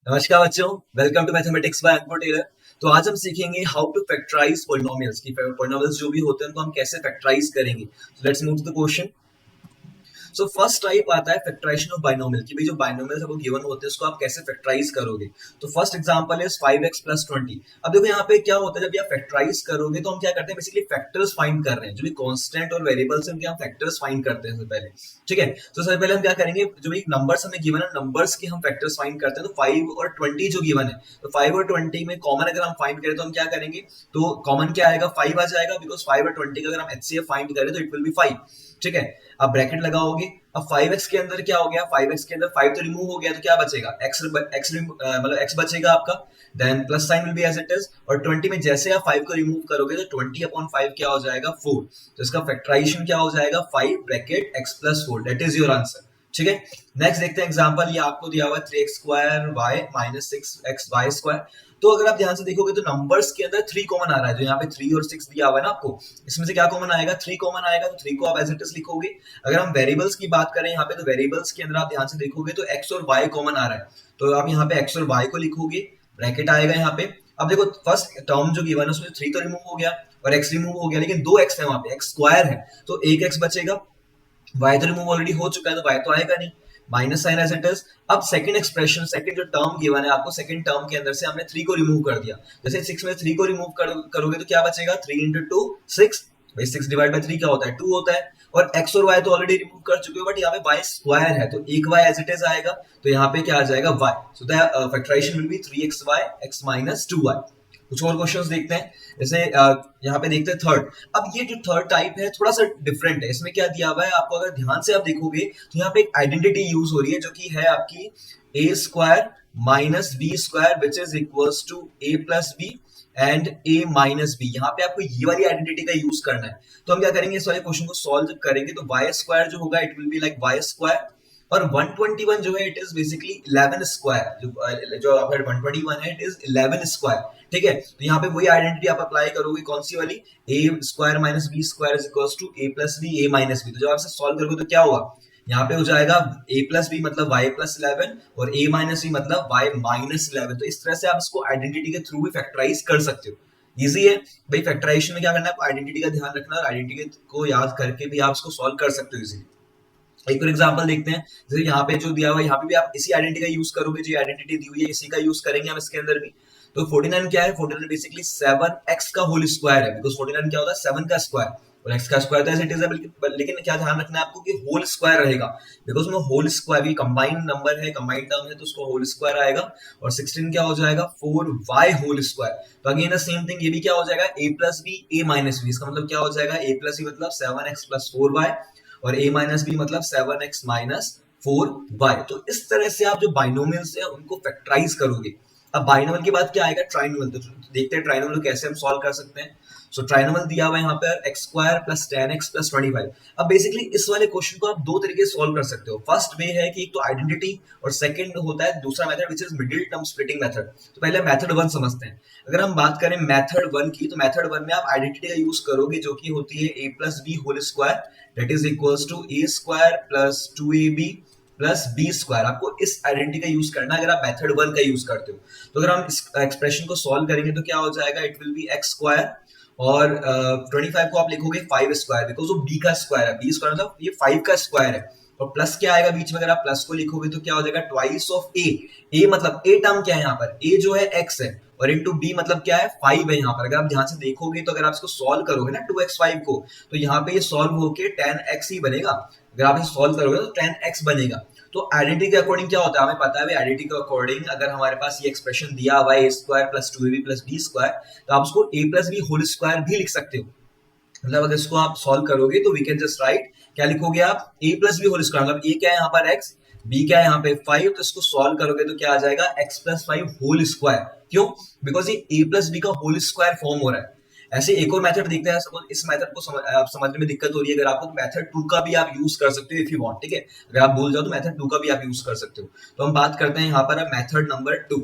नमस्कार बच्चों, welcome to mathematics by Ankur Taylor. तो आज हम सीखेंगे हाउ टू फैक्टराइज पॉलिनोमियल्स की पॉलिनोमियल्स जो भी होते हैं उनको हम कैसे फैक्टराइज करेंगे। So let's move to the question. So first type आता है फैक्टराइजेशन ऑफ बाइनोमियल की भाई जो बाइनोमियल्स आपको गिवन होते हैं उसको आप कैसे फैक्टराइज करोगे। तो फर्स्ट एग्जांपल इज 5x + 20। अब देखो यहाँ पे क्या होता है, जब आप फैक्टराइज करोगे तो हम क्या करते हैं, बेसिकली फैक्टर्स फाइंड कर रहे हैं, जो भी कांस्टेंट और वेरिएबल्स हैं उनके हम फैक्टर्स फाइंड करते हैं सबसे पहले। ठीक है, तो सबसे पहले हम क्या करेंगे, जो भी नंबर्स हमें गिवन है नंबर्स के हम फैक्टर्स फाइंड करते हैं। तो 5 और 20 जो गिवन है, तो 5 और 20 में कॉमन अगर हम फाइंड करें तो हम क्या करेंगे, तो कॉमन क्या आएगा, 5 आ जाएगा, बिकॉज 5 और 20 का अगर हम एचसीएफ फाइंड करें तो इट विल बी 5। ठीक है, अब ब्रैकेट लगाओगे। अब 5x के अंदर क्या हो गया, 5x के अंदर 5 तो रिमूव हो गया, तो क्या बचेगा, मतलब x बचेगा आपका। Then plus sign will be as it is, और 20 में जैसे आप 5 को रिमूव करोगे तो 20/5 क्या हो जाएगा, 4। तो इसका फैक्टराइजेशन क्या हो जाएगा, 5 bracket x + 4, that is your answer. ठीक है, नेक्स्ट देखते हैं एग्जांपल। ये आपको दिया हुआ है 3x² y - 6xy²। तो अगर आप ध्यान से देखोगे तो नंबर्स के अंदर 3 कॉमन आ रहा है, जो यहाँ पे 3 और 6 दिया हुआ है ना आपको, इसमें से क्या कॉमन आएगा, 3 कॉमन आएगा, तो 3 को आप एज इट इज लिखोगे। अगर हम वेरिएबल्स की बात करें यहाँ पे, तो वेरिएबल्स के अंदर आप ध्यान से देखोगे तो x और y कॉमन आ रहा है, तो आप यहाँ पे x और y को लिखोगे, ब्रैकेट आएगा यहाँ पे। अब देखो फर्स्ट टर्म जो गिवन है उसमें 3 तो रिमूव हो गया और x रिमूव हो गया, लेकिन 2x है वहां पे, x² है, तो 1x बचेगा। y तो रिमूव ऑलरेडी हो चुका है, तो y तो आएगा नहीं, minus sign as it is. अब सेकंड एक्सप्रेशन, सेकंड जो टर्म गिवन है आपको, सेकंड टर्म के अंदर से हमने 3 को रिमूव कर दिया। जैसे 6 में 3 को रिमूव करोगे तो क्या बचेगा, 3 × 2 6। भाई 6/3 क्या होता है, 2 होता है। और x और y तो ऑलरेडी रिमूव कर चुके हो, बट यहाँ पे y² है, तो एक y एज इट इज आएगा, तो यहाँ पे क्या आ जाएगा, y। So the factorization will be 3xy x - 2y। कुछ और क्वेश्चंस देखते हैं, जैसे यहाँ पे देखते हैं थर्ड। अब ये जो थर्ड टाइप है थोड़ा सा डिफरेंट है। इसमें क्या दिया हुआ है आपको, अगर ध्यान से आप देखोगे तो यहाँ पे एक आइडेंटिटी यूज हो रही है, जो कि है आपकी a² - b² which is equals to a+b and a-b। यहाँ पे आपको ये वाली आइडेंटिटी का यूज करना है। तो हम क्या करेंगे, इस वाले क्वेश्चन को सॉल्व जब करेंगे तो y² जो होगा it will be like y², और 121 जो है इट इज बेसिकली 11²। जो आपका 121 है इट इज 11²। ठीक है, तो यहाँ पे वही आइडेंटिटी आप अप्लाई करोगे, कौन सी वाली, a² - b² is equals to a+b a-b। तो जब आप इसे सॉल्व करोगे तो क्या होगा, यहाँ पे हो जाएगा a+b मतलब y+11 और a-b मतलब y-11। तो इस तरह से आप इसको आइडेंटिटी के थ्रू भी फैक्टराइज कर सकते हो। इजी है भाई, फैक्टराइजेशन में क्या करना है, आपको आइडेंटिटी का ध्यान रखना, और आइडेंटिटी को याद करके भी आप इसको सॉल्व कर सकते हो इजीली। एक और एग्जांपल देखते हैं, जैसे यहाँ पे जो दिया हुआ है, यहाँ पे भी आप इसी आइडेंटिटी का यूज करोगे, जो आइडेंटिटी दी हुई है इसी का यूज करेंगे हम इसके अंदर भी। तो 49 क्या है, 49 बेसिकली 7x का होल स्क्वायर है, बिकॉज 49 क्या होता है, 7 का स्क्वायर, और x का स्क्वायर तो एज इट इज है, लेकिन क्या ध्यान रखना है आपको कि होल स्क्वायर रहेगा, बिकॉज में होल स्क्वायर कंबाइंड नंबर है, कंबाइंड टर्म है, तो उसको होल स्क्वायर आएगा। और 16 क्या हो जाएगा, 4y होल स्क्वायर। तो अगेन द सेम थिंग, ये भी क्या हो जाएगा, a+b a-b। इसका मतलब क्या हो जाएगा, a+b मतलब 7x + 4y और a-b मतलब 7x - 4y। तो इस तरह से आप जो बाइनोमियल्स है उनको फैक्टराइज करोगे। अब बाइनोमियल के बाद क्या आएगा, ट्राइनोमियल। तो देखते हैं ट्राइनोमियल कैसे हम सॉल्व कर सकते हैं। सो ट्राइनोमियल दिया हुआ है यहाँ पे x² + 10x + 25। अब बेसिकली इस वाले क्वेश्चन को आप दो तरीके से सॉल्व कर सकते हो। फर्स्ट वे है कि एक तो आइडेंटिटी, और सेकंड होता है दूसरा method which is middle term splitting method. तो पहले मेथड 1 समझते हैं। अगर हम बात करें मेथड 1 की, तो मेथड 1 में आप आइडेंटिटी का यूज करोगे, जो कि होती है a+b whole square, that is equals to a² + 2ab + b²। आपको इस आइडेंटिटी का यूज करना है अगर आप मेथड 1 का यूज करते हो। तो अगर हम इस एक्सप्रेशन को सॉल्व करेंगे तो क्या हो जाएगा, इट विल बी x², और 25 को आप लिखोगे 5², बिकॉज वो b का स्क्वायर है, b² मतलब ये 5 का स्क्वायर है। और प्लस क्या आएगा बीच में, अगर आप प्लस को लिखोगे तो क्या हो जाएगा, ट्वाइस ऑफ a मतलब a टर्म क्या है यहाँ पर, a जो है x है, और इंटू b मतलब क्या है, 5 है यहाँ पर। अगर आप ध्यान से देखोगे तो अगर आप इसको सॉल्व करोगे ना 2x5 को, तो यहाँ पे ये सॉल्व होके 10x ही बनेगा। अगर आप इसे सॉल्व करोगे तो 10x बनेगा। तो आइडेंटिटी के अकॉर्डिंग क्या होता है, हमें पता है आइडेंटिटी के अकॉर्डिंग अगर हमारे पास ये एक्सप्रेशन दिया हुआ है a² + 2ab + b², तो आप उसको a+b होल स्क्वायर भी लिख सकते हो। मतलब अगर इसको आप सॉल्व करोगे तो वी कैन जस्ट राइट, क्या लिखोगे आप, a+b होल स्क्वायर, मतलब a क्या है यहाँ पर x, b क्या है यहाँ पे 5, तो इसको सॉल्व करोगे तो क्या आ जाएगा, x + 5 होल स्क्वायर। क्यों, बिकॉज ये a+b का होल स्क्वायर फॉर्म हो रहा है। ऐसे एक और मेथड देखते हैं, सपोज इस मेथड को समझने में दिक्कत हो रही है अगर आपको, मेथड 2 का भी आप यूज कर सकते हो इफ यू वांट। ठीक है, अगर आप भूल जाओ तो मेथड 2 का भी आप यूज कर सकते हो। तो हम बात करते हैं यहाँ पर मेथड नंबर 2।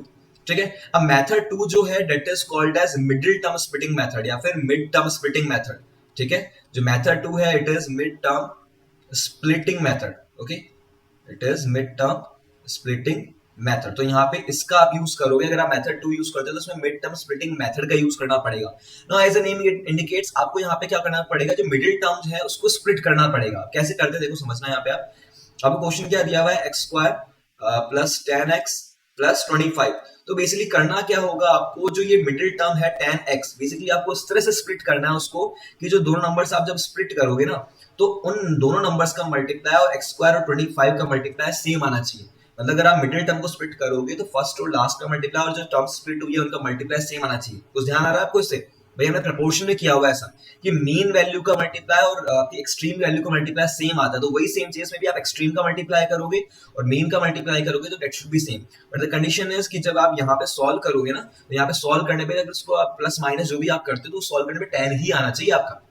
ठीक है, अब मेथड 2 जो है that is called as middle term splitting method या फिर मिड टर्म स्प्लिटिंग मेथड। ठीक है, जो मेथड 2 है it is mid term splitting method. Okay, it is mid term splitting method. तो यहाँ पे इसका आप यूज करोगे, अगर आप मेथड 2 यूज करते हो तो उसमें मिड टर्म स्प्लिटिंग मेथड का यूज करना पड़ेगा। No as a name indicates, आपको यहाँ पे क्या करना पड़ेगा, जो मिडिल टर्म है उसको स्प्लिट करना पड़ेगा। कैसे करते हैं देखो, समझना यहाँ पे आपको क्वेश्चन क्या दिया हुआ है, x square plus 10x plus 25। तो बेसिकली करना क्या होगा आपको, जो ये मिडिल टर्म है 10x, बेसिकली आपको इस तरह से स्प्लिट करना है उसको कि जो दोनों नंबर्स आप जब स्प्लिट करोगे ना, तो उन दोनों नंबर्स का मल्टीप्लाई और एक्स स्क्वायर और 25 का मल्टीप्लाई सेम आना चाहिए। मतलब अगर आप मिडिल टर्म को स्प्लिट करोगे तो फर्स्ट और लास्ट का मल्टीप्लाई और जो टर्म स्प्लिट हुई है उनका मल्टीप्लाई सेम आना चाहिए। कुछ ध्यान आ रहा है आपको इससे? भाई हमने प्रपोर्शन में किया हुआ ऐसा कि मीन वैल्यू का मल्टीप्लाई और आपकी एक्सट्रीम वैल्यू का मल्टीप्लाई सेम आता है, तो वही सेम चीज में भी आप एक्सट्रीम का मल्टीप्लाई करोगे और मीन का मल्टीप्लाई करोगे तो that should be same. But the condition is कि जब आप यहाँ पे सॉल्व करोगे ना, तो यहाँ पे सॉल्व करने पे अगर इसको आप प्लस माइनस जो भी आप करते हो तो सॉल्व करने पे 10 ही आना चाहिए आपका।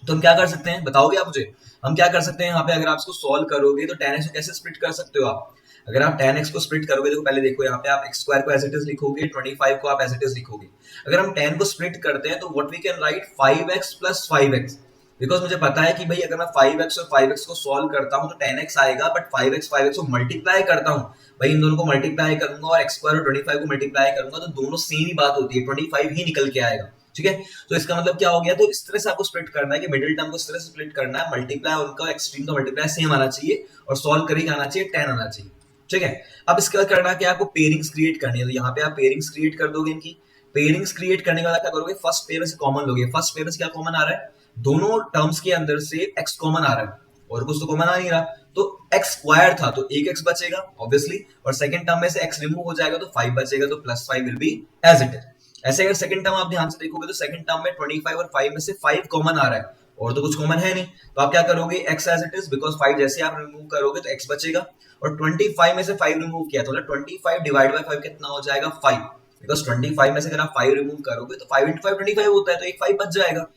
तो हम क्या कर सकते हैं, बताओगे आप मुझे? हम क्या कर सकते हैं यहाँ पे, अगर आप इसको सॉल्व करोगे तो 10x को कैसे स्प्लिट कर सकते हो आप? अगर आप 10x को स्प्लिट करोगे, देखो पहले देखो यहाँ पे आप x स्क्वायर को एज इट इज लिखोगे, 25 को आप एज इट इज लिखोगे। अगर हम 10 को स्प्लिट करते हैं तो what we can write 5x plus 5x, because मुझे पता है कि भाई अगर मैं 5x और 5x को सॉल्व करता हूँ तो 10x आएगा, बट 5x को मल्टीप्लाई करता हूँ, भाई इन दोनों को मल्टीप्लाई करूंगा और x स्क्वायर और 25 को मल्टीप्लाई करूंगा तो दोनों सेम ही बात होती है, 25 ही निकल के आएगा। ठीक है, तो इसका मतलब क्या हो गया, तो इस तरह से आपको स्प्लिट करना है कि मिडिल टर्म को इस तरह से स्प्लिट करना है, मल्टीप्लाई उनका एक्सट्रीम का मल्टीप्लाई सेम आना चाहिए और सॉल्व करके आना चाहिए 10 आना चाहिए। ठीक है, अब इसके बाद करना क्या है, आपको पेयरिंग्स क्रिएट करनी है। तो यहाँ पे आप पेयरिंग्स क्रिएट कर दोगे इनकी। पेयरिंग्स क्रिएट करने के बाद क्या करोगे, फर्स्ट पेयर से कॉमन लोगे। फर्स्ट पेयर से क्या कॉमन आ रहा है, दोनों टर्म्स के अंदर से x कॉमन आ रहा है और कुछ तो कॉमन आ नहीं रहा, तो x स्क्वायर था तो एक x बचेगा ऑब्वियसली, और सेकंड टर्म में से x रिमूव हो जाएगा तो 5 बचेगा, तो plus 5 will be as it is. ऐसे अगर सेकंड टर्म आप ध्यान से देखोगे तो सेकंड टर्म में 25 और 5 में से 5 कॉमन आ रहा है और तो कुछ कॉमन है नहीं, तो आप क्या करोगे, x as it is, because 5 जैसे आप रिमूव करोगे तो x बचेगा, और 25 में से 5 रिमूव किया तो 25 डिवाइड बाय 5 कितना हो जाएगा, 5, बिकॉज 25 में से अगर आप 5 रिमूव करोगे तो 5 इंटू 5 25 होता है, तो एक 5 बच जाएगा।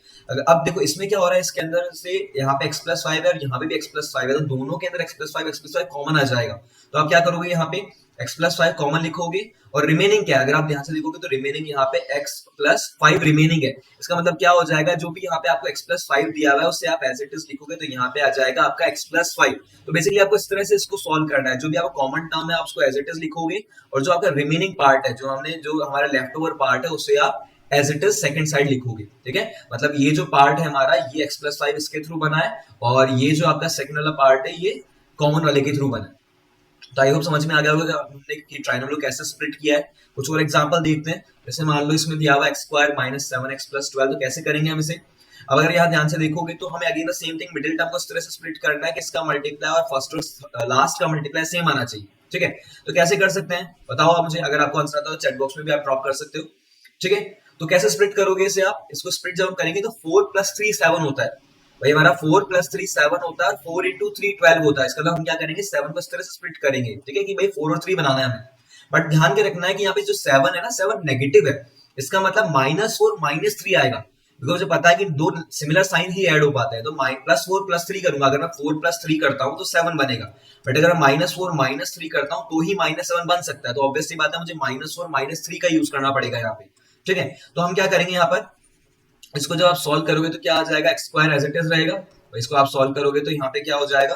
अब देखो इसमें क्या हो रहा है, इसके अंदर से यहाँ पे x प्लस 5 है और यहाँ पे भी x प्लस 5 है, तो दोनों के अंदर x प्लस 5 कॉमन आ जाएगा। तो आप क्या करोगे, यहाँ पे x प्लस 5 कॉमन लिखोगे और रिमेनिंग क्या है, अगर आप ध्यान से देखोगे तो रिमेनिंग यहाँ पे x प्लस 5 रिमेनिंग है। इसका मतलब क्या हो जाएगा, जो भी यहाँ पे आपको x प्लस 5 दिया हुआ है उससे आप एज इट इज लिखोगे तो यहाँ पे आ जाएगा आपका x प्लस 5। तो बेसिकली आपको इस तरह से इसको सॉल्व करना है, जो भी आपका कॉमन टर्म है आप उसको एज इट इज लिखोगे और जो आपका रिमेनिंग पार्ट है, जो हमारा लेफ्ट ओवर पार्ट है उसे आप as it is second side लिखोगे। ठीक है, मतलब ये जो पार्ट है हमारा ये x प्लस 5 इसके थ्रू बना है और ये जो आपका सेकंड वाला पार्ट है ये कॉमन वाले के थ्रू बना है। तो आई होप समझ में आ गया होगा हमने कि ट्राइनोमियल कैसे स्प्लिट किया है। कुछ और एग्जांपल देखते हैं, जैसे मान लो इसमें दिया हुआ x square minus 7x plus 12, तो कैसे करेंगे हम इसे। अब अगर यहाँ ध्यान से देखोगे तो हमें again the same thing, middle term को इस तरह से स्प्लिट करना है कि इसका मल्टीप्लाई और फर्स्ट और लास्ट का मल्टीप्लाई सेम आना चाहिए। ठीक है, तो कैसे कर सकते हैं बताओ आप मुझे, अगर आपको आंसर आता है तो चैट बॉक्स में भी आप ड्रॉप कर सकते हो। ठीक है, तो कैसे स्प्लिट करोगे इसे आप, इसको स्प्लिट जब हम करेंगे तो 4 प्लस 3 7 होता है, भाई हमारा 4 प्लस 3 7 होता है और 4 इंटू 3 12 होता है। इसका मतलब हम क्या करेंगे, 7 को इस तरह से स्प्लिट करेंगे। ठीक है, कि भाई 4 और 3 बनाना है हमें, बट ध्यान के रखना है कि यहाँ पे जो 7 है ना, 7 नेगेटिव है, इसका मतलब -4 -3 आएगा, बिकॉज मुझे पता है कि दो सिमिलर साइन ही ऐड हो पाते हैं। तो +4 +3 करूंगा, अगर मैं 4 + 3 करता हूँ तो 7 बनेगा, बट अगर मैं -4 -3 करता हूँ तो ही -7 बन सकता है। तो ऑब्वियसली बात है मुझे -4 -3 का यूज करना पड़ेगा यहाँ पे। ठीक है, तो हम क्या करेंगे यहाँ पर, इसको जब आप सॉल्व करोगे तो क्या आ जाएगा, x square as it is रहेगा, इसको आप सॉल्व करोगे तो यहाँ पे क्या हो जाएगा,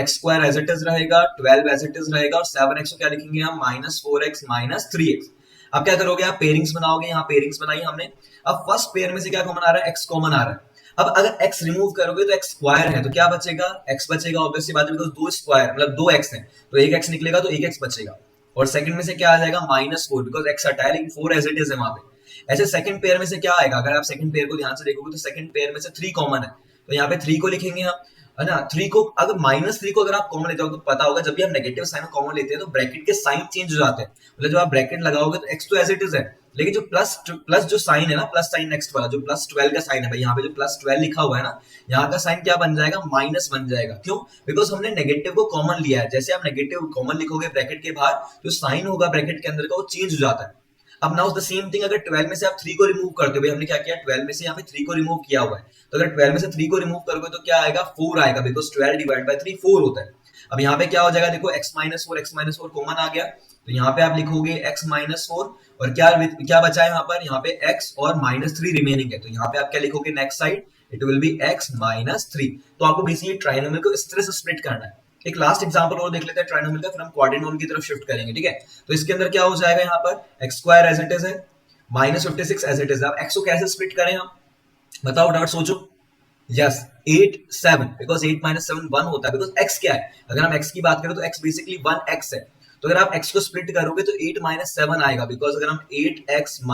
x square as it is रहेगा, 12 एज इट इज रहेगा और 7x को क्या लिखेंगे हम, -4x -3x। अब क्या करोगे, आप पेयरिंग्स बनाओगे, यहाँ पेयरिंग्स बनाई हमने। अब फर्स्ट पेयर में से क्या कॉमन आ रहा है, x कॉमन आ रहा है। अब अगर x रिमूव करोगे तो x स्क्वायर है तो क्या बचेगा, x बचेगा ऑब्वियसली बात है, बिकॉज दो स्क्वायर मतलब 2x है तो एक x निकलेगा तो एक x बचेगा, और सेकंड में से क्या आ जाएगा, -4, बिकॉज x हटा है लेकिन 4 एज इट इज है वहां पे। ऐसे सेकंड पेयर में से क्या आएगा, अगर आप सेकंड पेयर को ध्यान से देखोगे तो सेकंड पेयर में से 3 कॉमन है, तो यहाँ पे 3 को लिखेंगे हम, है ना। 3 को अगर -3 को अगर आप कॉमन लेते हो तो पता होगा जब भी हम नेगेटिव साइन को कॉमन लेते हैं तो ब्रैकेट के साइन चेंज हो जाते हैं, मतलब जब आप ब्रैकेट लगाओगे तो x तो एज इट इज है, लेकिन जो प्लस जो साइन है ना, प्लस साइन नेक्स्ट वाला जो +12 का साइन है भाई, यहाँ पे जो +12 लिखा हुआ है ना, यहाँ का साइन क्या बन जाएगा, माइनस बन जाएगा। क्यों, बिकॉज हमने नेगेटिव को कॉमन लिया है। जैसे आप नेगेटिव कॉमन लिखोगे ब्रैकेट के बाहर, जो साइन होगा ब्रैकेट के अंदर का वो चेंज हो जाता है। अब नाउ द सेम थिंग, अगर 12 में से आप 3 को रिमूव करते हो, भाई हमने क्या किया, 12 में से यहाँ पे 3 को रिमूव किया हुआ है, तो अगर 12 में से 3 को रिमूव करोगे तो क्या आएगा, 4 आएगा, बिकॉज 12 डिवाइड बाय 3 4 होता है। अब यहाँ पे क्या हो जाएगा, देखो x -4 कॉमन आ गया, तो यहाँ पे आप लिखोगे x -4 और क्या बचा है यहाँ पर, यहाँ पे x और -3 रिमेनिंग है, तो यहाँ पे आप क्या लिखोगे, next side it will be x -3। तो आपको बेसिकली ट्राइनोमियल को इस तरह से स्प्लिट करना है। एक लास्ट एग्जांपल और देख लेते हैं ट्राइनोमियल का, फिर हम क्वाड्रिनोमियल की तरफ शिफ्ट करेंगे, ठीक है। तो इसके अंदर क्या हो जाएगा, यहाँ पर X square as it is है, -56 एज इट इज। अब एक्स को कैसे स्प्लिट करें हम, बताओ डाउट सोचो। यस 8 7, बिकॉज 8 - 7 1 होता है, बिकॉज एक्स क्या है, अगर हम एक्स की बात करें तो एक्स बेसिकली 1x है। तो अगर आप x को स्प्लिट करोगे तो 8 - 7 आएगा, बिकॉज अगर हम 8x -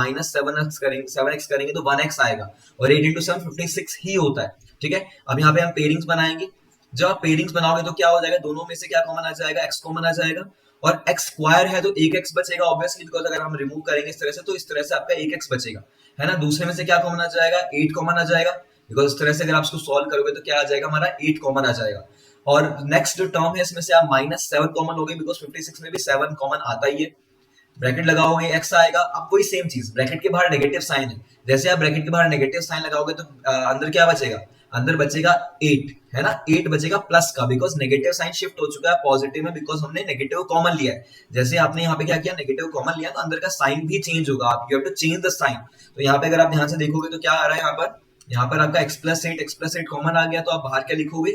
7x करेंगे तो 1x आएगा, और 8 × 7 56 ही होता है, ठीक है। अब यहाँ पे हम पेयरिंग्स बनाएंगे। जब आप पेयरिंग्स बनाओगे तो क्या हो जाएगा, दोनों में से क्या कॉमन आ जाएगा, x कॉमन आ जाएगा, और x स्क्वायर है तो एक x बचेगा ऑब्वियसली, बिकॉज अगर हम रिमूव करेंगे इस तरह से तो इस तरह से आपका एक x बचेगा, है ना। दूसरे में से क्या कॉमन आ जाएगा, 8 कॉमन आ जाएगा, बिकॉज इस तरह से अगर आप इसको सॉल्व करोगे तो क्या आ जाएगा, हमारा 8 कॉमन आ जाएगा। और नेक्स्ट जो टर्म है इसमें से आप -7 कॉमन हो गई, बिकॉज 56 में भी 7 कॉमन आता ही है। ब्रैकेट लगाओगे x आएगा। अब वही सेम चीज, ब्रैकेट के बाहर नेगेटिव साइन है, जैसे आप ब्रैकेट के बाहर नेगेटिव साइन लगाओगे तो अंदर क्या बचेगा, अंदर बचेगा 8, है ना। 8 बचेगा प्लस का, बिकॉज नेगेटिव साइन शिफ्ट हो चुका है पॉजिटिव में, बिकॉज हमने नेगेटिव कॉमन लिया है। जैसे आपने यहाँ पे क्या किया, नेगेटिव कॉमन लिया तो अंदर का साइन भी चेंज होगा, आप you have to change the sign. तो यहाँ पे अगर आप ध्यान से देखोगे तो क्या आ रहा है, यहाँ पर आपका x+8 कॉमन आ गया, तो आप बाहर क्या लिखोगे,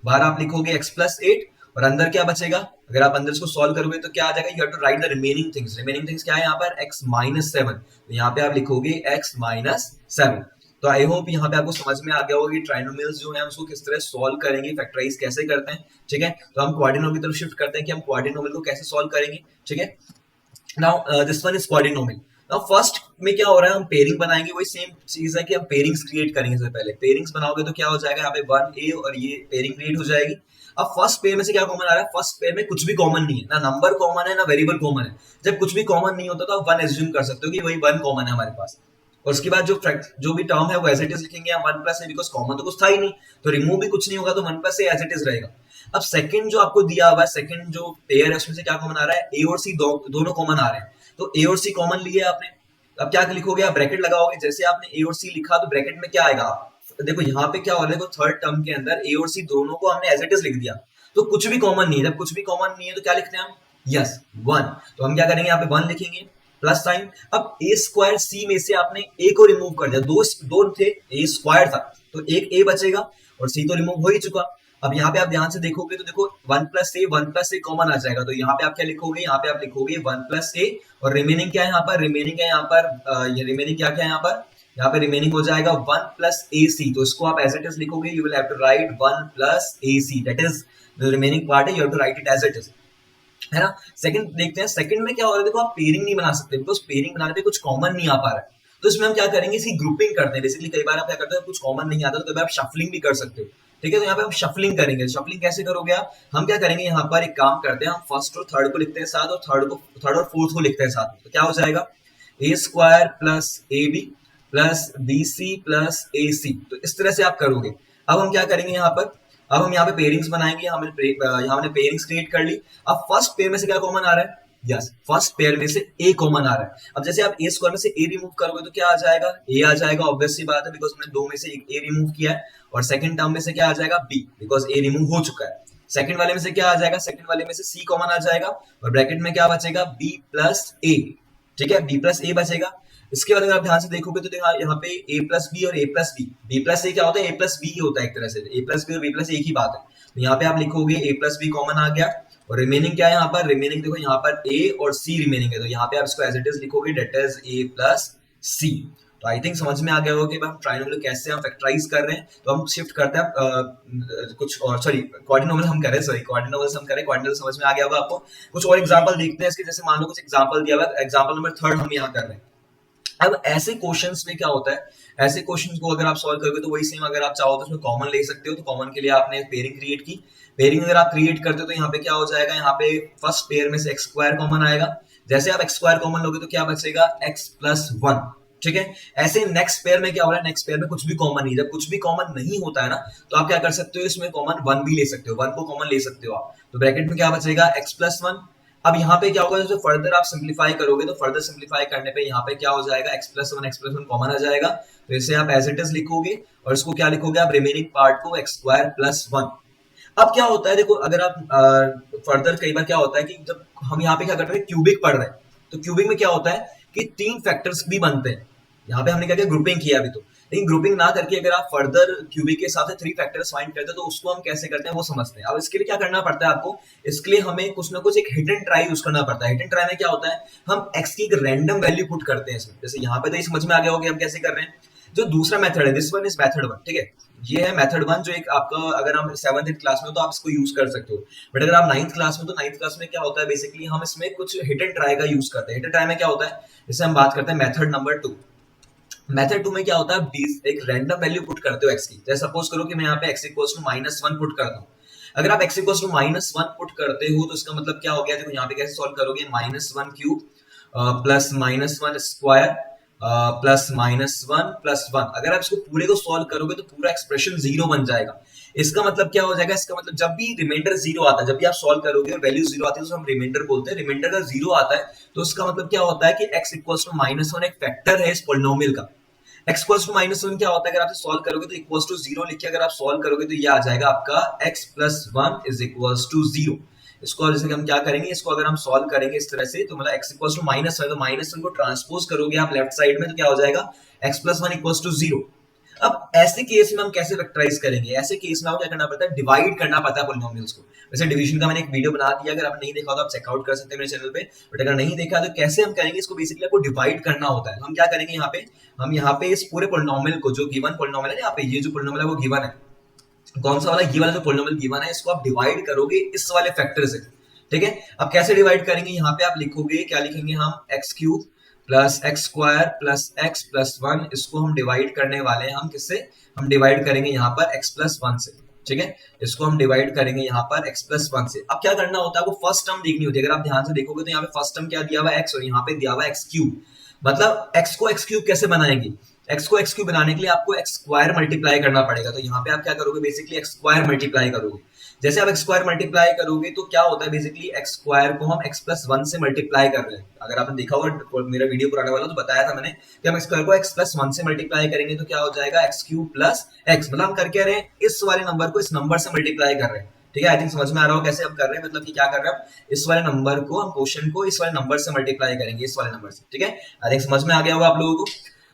बाहर आप लिखोगे x+8, और अंदर क्या बचेगा, अगर आप अंदर इसको सॉल्व करोगे तो क्या आ जाएगा, you have to write the remaining things. Remaining things क्या है यहाँ पर, x-7, तो यहाँ पे आप लिखोगे x-7। तो आई होप यहाँ पे आपको समझ में आ गया होगा कि ट्राइनोमियल्स जो है उसको किस तरह सॉल्व करेंगे, फैक्टराइज कैसे करते हैं, ठीक है। तो हम क्वाड्रिनोमियल की तरफ शिफ्ट करते हैं कि हम क्वाड्रिनोमियल को कैसे सॉल्व करेंगे, ठीक है। Now this one is quadrinomial. Now first में क्या हो रहा है, हम पेयरिंग बनाएंगे, वही सेम चीज है कि हम पेयरिंग्स क्रिएट करेंगे। सबसे पहले पेयरिंग्स बनाओगे तो क्या हो जाएगा, यहाँ पे 1a और ये पेयरिंग क्रिएट हो जाएगी। अब फर्स्ट पेयर में से क्या कॉमन आ रहा है, फर्स्ट पेयर में कुछ भी कॉमन नहीं है, ना नंबर कॉमन है ना वेरिएबल कॉमन है। जब कुछ भी कॉमन नहीं होता तो आप 1 एज्यूम कर सकते हो कि वही 1 कॉमन है हमारे पास, और उसके बाद जो भी टर्म है वो एज इट इज लिखेंगे, हम 1+a, बिकॉज कॉमन तो कुछ था ही नहीं, तो रिमूव भी कुछ नहीं होगा, तो 1+a एज इट इज रहेगा। अब सेकंड जो आपको दिया हुआ है, सेकंड जो पेयर है उसमें से क्या कॉमन आ रहा है, a और c दोनों कॉमन आ रहे हैं, तो a और c कॉमन लिए आपने। अब क्या लिखोगे, आप ब्रैकेट लगाओगे, जैसे आपने a और c लिखा तो ब्रैकेट में क्या आएगा, देखो यहाँ पे क्या हो रहा है, देखो थर्ड टर्म के अंदर a और c दोनों को हमने एज इट इज लिख दिया, तो कुछ भी कॉमन नहीं है। जब कुछ भी कॉमन नहीं है तो क्या लिखते हैं हम, यस 1, तो हम क्या करेंगे, यहाँ पे 1 लिखेंगे प्लस साइन। अब a स्क्वायर c में से आपने a को रिमूव कर दिया, दो थे, a स्क्वायर था तो एक a बचेगा, और c तो रिमूव हो ही चुका। अब यहाँ पे आप ध्यान से देखोगे तो देखो 1+a कॉमन आ जाएगा, तो यहाँ पे आप क्या लिखोगे, यहाँ पे आप लिखोगे 1+a, और रिमेनिंग क्या है यहाँ पर, रिमेनिंग है यहाँ पर ये रिमेनिंग क्या क्या है यहाँ पे रिमेनिंग हो जाएगा 1+ac, तो इसको आप एज इट इज लिखोगे, you will have to write 1+ac, that is the remaining part है, you have to write it as it is, है ना। सेकंड देखते हैं, सेकंड में क्या हो रहा है, देखो आप पेयरिंग नहीं बना सकते, बिकॉज पेयरिंग बनाने पे कुछ कॉमन नहीं आ पा रहा है, तो इसमें हम क्या करेंगे, इसकी ग्रुपिंग करते हैं। बेसिकली कई बार आप क्या करते हो, कुछ कॉमन नहीं आता तो कई बार आप शफलिंग भी कर सकते हो, ठीक है। तो यहाँ पे हम शफलिंग करेंगे। शफलिंग कैसे करोगे आप, हम क्या करेंगे, यहाँ पर एक काम करते हैं, हम फर्स्ट और थर्ड को लिखते हैं साथ, और थर्ड और फोर्थ को लिखते हैं साथ, तो क्या हो जाएगा, a² + ab + bc + ac, तो इस तरह से आप करोगे। अब हम क्या करेंगे यहाँ पर, अब हम यहाँ पे पेयरिंग्स बनाएंगे, हमने पेयरिंग्स क्रिएट कर ली। अब फर्स्ट पेयर में से क्या कॉमन आ रहा है, यस फर्स्ट पेयर में से a कॉमन आ रहा है। अब जैसे आप a² में से a रिमूव करोगे तो क्या आ जाएगा, a आ जाएगा, ऑब्वियस सी बात है, बिकॉज हमने दो में से एक a रिमूव किया है, और सेकंड टर्म में से क्या आ जाएगा, b, बिकॉज a रिमूव हो चुका है। सेकंड वाले में से क्या आ जाएगा, सेकंड वाले में से c कॉमन आ जाएगा, और ब्रैकेट में क्या बचेगा, b + a, ठीक है, b + a बचेगा। इसके बाद अगर आप ध्यान से देखोगे तो देखा यहाँ पे a + b और a + b, b + a क्या होता है, a + b ही होता है एक तरह से, a + b और b + a एक ही बात है। तो यहाँ पे आप लिखोगे a + b कॉमन आ गया, और रिमेनिंग क्या है यहाँ पर, रिमेनिंग देखो यहाँ पर a और c रिमेनिंग है, तो यहाँ पे आप इसको एज इट इज लिखोगे, दैट इज a + c। तो आई थिंक समझ में आ गया होगा कि हम ट्राइनोमियल कैसे हम फैक्टराइज कर रहे हैं। तो हम शिफ्ट करते हैं कुछ और, सॉरी क्वाड्रिनोमियल हम करें, क्वाड्रिनोमियल समझ में आ गया होगा आपको। कुछ और एग्जांपल देखते हैं इसके, जैसे मान लो कुछ एग्जांपल दिया हुआ है, एग्जांपल नंबर 3 हम यहाँ कर रहे हैं। अब ऐसे क्वेश्चंस में क्या होता है, ऐसे क्वेश्चंस को अगर आप सॉल्व करोगे तो वही सेम, अगर आप चाहो तो उसमें कॉमन ले सकते हो, तो कॉमन के लिए आपने पेयरिंग क्रिएट की। पेयरिंग अगर आप क्रिएट करते हो तो यहाँ पे क्या हो जाएगा, यहाँ पे फर्स्ट पेयर में से x² कॉमन आएगा, जैसे आप x² कॉमन लोगे तो क्या बचेगा, x + 1, ठीक है। ऐसे नेक्स्ट पेयर में क्या हो रहा है, नेक्स्ट पेयर में कुछ भी कॉमन नहीं, जब कुछ भी कॉमन नहीं होता है ना, तो आप क्या कर सकते हो, इसमें कॉमन 1 भी ले सकते हो, 1 को कॉमन ले सकते हो आप, तो ब्रैकेट में क्या बचेगा, x + 1। अब यहाँ पे क्या होगा, जैसे फर्दर आप सिंप्लीफाई करोगे तो फर्दर सिंप्लीफाई करने पे यहाँ पे क्या हो जाएगा, x + 1 कॉमन आ जाएगा, तो इसे आप एज इट इज लिखोगे, और इसको क्या लिखोगे आप, रिमेनिंग पार्ट को x² + 1। अब क्या होता है, देखो अगर आप फर्दर कई बार क्या होता है कि जब हम यहाँ पे क्या कर रहे हैं, क्यूबिक पढ़ रहे हैं, तो क्यूबिक में क्या होता है कि 3 फैक्टर्स भी बनते हैं। यहाँ पे हमने क्या किया, ग्रुपिंग किया अभी, तो लेकिन ग्रुपिंग ना करके अगर आप फर्दर क्यूबिक के हिसाब से 3 फैक्टर्स फाइंड करते हैं तो उसको हम कैसे करते हैं वो समझते हैं। अब इसके लिए क्या करना पड़ता है आपको, इसके लिए हमें कुछ ना कुछ एक हिट एंड ट्राई यूज करना पड़ता है। हिट एंड ट्राई में क्या होता है, हम x की एक रैंडम वैल्यू पुट करते हैं इसमें। जैसे यहाँ पे तो ये समझ में आ गया होगा हम कैसे कर रहे हैं। जो दूसरा मेथड है, this one is method one, ठीक है, ये है मेथड वन, जो एक आपका अगर हम 7th क्लास में हो तो आप इसको यूज कर सकते हो। बट अगर आप 9th क्लास में, तो 9th क्लास में क्या होता है बेसिकली, हम इसमें कुछ हिट एंड ट्राई का यूज करते हैं। हिट एंड ट्राई में क्या होता है, इससे हम बात करते हैं मेथड नंबर 2। मेथड 2 में क्या होता है, एक रैंडम वैल्यू पुट करते हो x की। जैसे सपोज करो कि मैं यहाँ पे x इक्वल्स टू -1 पुट करता हूँ। अगर आप x इक्वल्स टू -1 पुट करते हो तो इसका मतलब क्या हो गया, देखो यहाँ पे कैसे सॉल्व करोगे, -1 cube plus -1 square plus -1 plus 1। अगर आप इसको पूरे को सॉल्व करोगे तो पूरा एक्सप्रेशन 0 बन जाएगा। इसका मतलब क्या हो जाएगा, इसका मतलब जब भी रिमाइंडर 0 आता है, जब भी आप सॉल्व करोगे और वैल्यू 0 आती है तो हम रिमाइंडर बोलते हैं। रिमाइंडर का 0 आता है तो इसका मतलब क्या होता है कि x इक्वल्स टू -1 एक फैक्टर है इस पॉलिनोमियल का। x इक्वल्स टू -1 क्या होता है, अगर आप सॉल्व करोगे तो इक्वल्स टू 0 लिख के अगर आप सॉल्व करोगे तो ये आ जाएगा आपका x plus 1 is equals to 0। इसको जैसे हम क्या करेंगे, इसको अगर हम सॉल्व करेंगे इस तरह से, तो मतलब x इक्वल्स टू -1 तो -1 को ट्रांसपोज करोगे आप लेफ्ट साइड में तो क्या हो जाएगा, x प्लस 1 इक्वल्स टू 0। अब ऐसे केस में हम कैसे फैक्टराइज करेंगे, ऐसे केस में आपको क्या करना पड़ता है, डिवाइड करना पड़ता है पॉलिनोमियल्स को। वैसे डिवीजन का मैंने एक वीडियो बना दिया, अगर आपने नहीं देखा तो आप चेकआउट कर सकते हैं मेरे चैनल पे। बट अगर नहीं देखा तो कैसे हम करेंगे इसको, बेसिकली आपको डिवाइड करना होता है। हम क्या करेंगे यहाँ पे, हम यहाँ पे इस पूरे पॉलिनोमियल को, जो गिवन पॉलिनोमियल है यहाँ पे, ये जो पॉलिनोमियल है वो गिवन है, कौन सा वाला, ये वाला जो पॉलिनोमियल गिवन है, इसको आप डिवाइड करोगे इस वाले फैक्टर से। ठीक है, अब कैसे डिवाइड करेंगे, यहाँ पे आप लिखोगे, क्या लिखेंगे हम, x cube plus x square plus x plus 1, इसको हम डिवाइड करने वाले हैं हम किससे, हम डिवाइड करेंगे यहाँ पर x प्लस 1 से। ठीक है, इसको हम डिवाइड करेंगे यहाँ पर x प्लस 1 से। अब क्या करना होता है, वो फर्स्ट टर्म देखनी होती है। अगर आप ध्यान से देखोगे तो यहाँ पे फर्स्ट टर्म क्या दिया हुआ है, x, और यहाँ पे दिया हुआ है x क्यूब। मतलब x को x क्यूब कैसे बनाएंगे, x को x क्यूब बनाने के लिए आपको x स्क्वायर मल्टीप्लाई करना पड़ेगा। तो यहाँ पे आप क्या करोगे, बेसिकली x स्क्वायर मल्टीप्लाई करोगे। जैसे आप x स्क्वायर मल्टीप्लाई करोगे तो क्या होता है, बेसिकली x स्क्वायर को हम x प्लस 1 से मल्टीप्लाई कर रहे हैं। अगर आपने देखा होगा मेरा वीडियो पुराना वाला, तो बताया था मैंने कि हम x स्क्वायर को x प्लस 1 से मल्टीप्लाई करेंगे तो क्या हो जाएगा, x क्यूब प्लस x। मतलब हम कर क्या रहे हैं, इस वाले नंबर को इस नंबर से मल्टीप्लाई कर रहे हैं। ठीक है, आई थिंक समझ में आ रहा हो कैसे हम कर रहे हैं, मतलब कि क्या कर रहे हैं, हम इस वाले नंबर को, हम क्वेश्चन को इस वाले नंबर से मल्टीप्लाई करेंगे, इस वाले नंबर से। ठीक है, आई थिंक समझ में आ गया होगा आप लोगों को।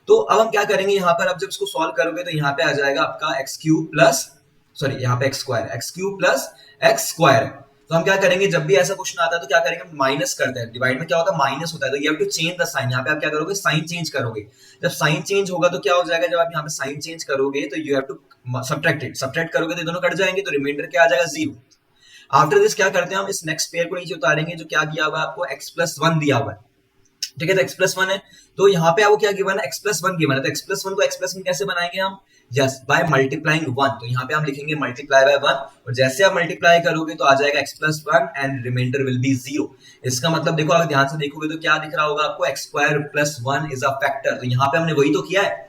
तो अब हम क्या करेंगे यहाँ पर, अब जब इसको सॉल्व करोगे तो यहाँ पे आ जाएगा आपका एक्स क्यूब प्लस, सॉरी यहाँ पे x square, x cube plus x square. तो हम क्या करेंगे, जब भी ऐसा क्वेश्चन आता है तो क्या करेंगे, हम माइनस करते हैं। डिवाइड में क्या होता है, माइनस होता है, तो you have to change the sign. यहाँ पे आप क्या करोगे, साइन चेंज करोगे। जब साइन चेंज होगा तो क्या हो जाएगा, जब आप यहाँ पे साइन चेंज करोगे तो you have to subtract it. Subtract करोगे तो दोनों कट जाएंगे, तो रिमाइंडर क्या आ जाएगा, 0। आफ्टर दिस क्या करते हैं, हम इस नेक्स्ट पेयर को नीचे उतारेंगे, जो क्या दिया हुआ है आपको, x प्लस 1 दिया हुआ है। ठीक है, तो x प्लस 1 है, तो यहाँ पे आपको क्या गिवन है, x प्लस 1 गिवन है। तो x प्लस 1 को x प्लस 1 कैसे बनाएंगे हम, यस, बाय मल्टीप्लाइंग 1। तो यहाँ पे हम लिखेंगे मल्टीप्लाई बाय 1, और जैसे आप मल्टीप्लाई करोगे तो आ जाएगा x plus 1 and remainder will be 0। इसका मतलब देखो, अगर ध्यान से देखोगे तो क्या दिख रहा होगा आपको, x square plus 1 is a factor. तो यहाँ पे हमने वही तो किया है,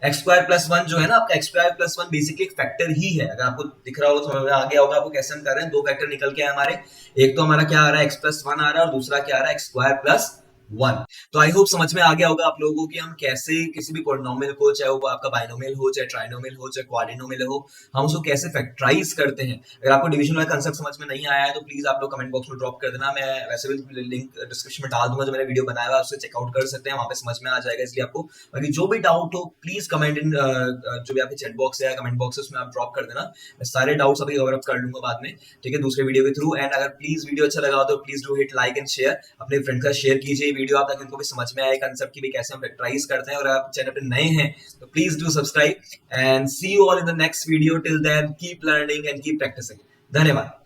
एक्स स्क्वायर प्लस 1 जो है ना आपका, एक्स स्क्वायर प्लस 1 बेसिकली एक फैक्टर ही है। अगर आपको दिख रहा होगा, समझ में आ गया होगा आपको कैसे हम कर रहे हैं। दो फैक्टर निकल के आए हमारे, एक तो हमारा क्या आ रहा है, एक्स प्लस 1 आ रहा है, और दूसरा क्या आ रहा है, एक्स स्क्वायर प्लस 1। तो आई होप समझ में आ गया होगा आप लोगों को कि हम कैसे किसी भी पॉलिनोमियल को, चाहे वो आपका बाइनोमियल हो, चाहे ट्राइनोमियल हो, चाहे क्वाड्रिनोमियल हो, हम उसको कैसे फैक्टराइज करते हैं। अगर आपको डिवीजन वाला कांसेप्ट समझ में नहीं आया है तो प्लीज आप लोग कमेंट बॉक्स में ड्रॉप कर देना। मैं वैसे भी लिंक डिस्क्रिप्शन में डाल दूंगा, जो मैंने वीडियो बनाया हुआ है उससे चेकआउट कर सकते हैं, वहां पे समझ में आ जाएगा। इसलिए आपको बाकी जो भी डाउट हो प्लीज कमेंट इन, जो भी आपके चैट बॉक्स है या कमेंट बॉक्स है उसमें आप ड्रॉप कर देना। मैं सारे डाउट्स अभी कवर अप कर लूंगा बाद में, ठीक है, दूसरे वीडियो के थ्रू। एंड अगर प्लीज वीडियो अच्छा लगा हो तो please do hit like and share, अपने फ्रेंड का शेयर कीजिए वीडियो आप, ताकि उनको भी समझ में आए कंसेप्ट की भी कैसे हम फैक्टराइज करते हैं। और आप चैनल पे नए हैं तो please do subscribe and see you all in the next video. Till then keep learning and keep practising. धन्यवाद।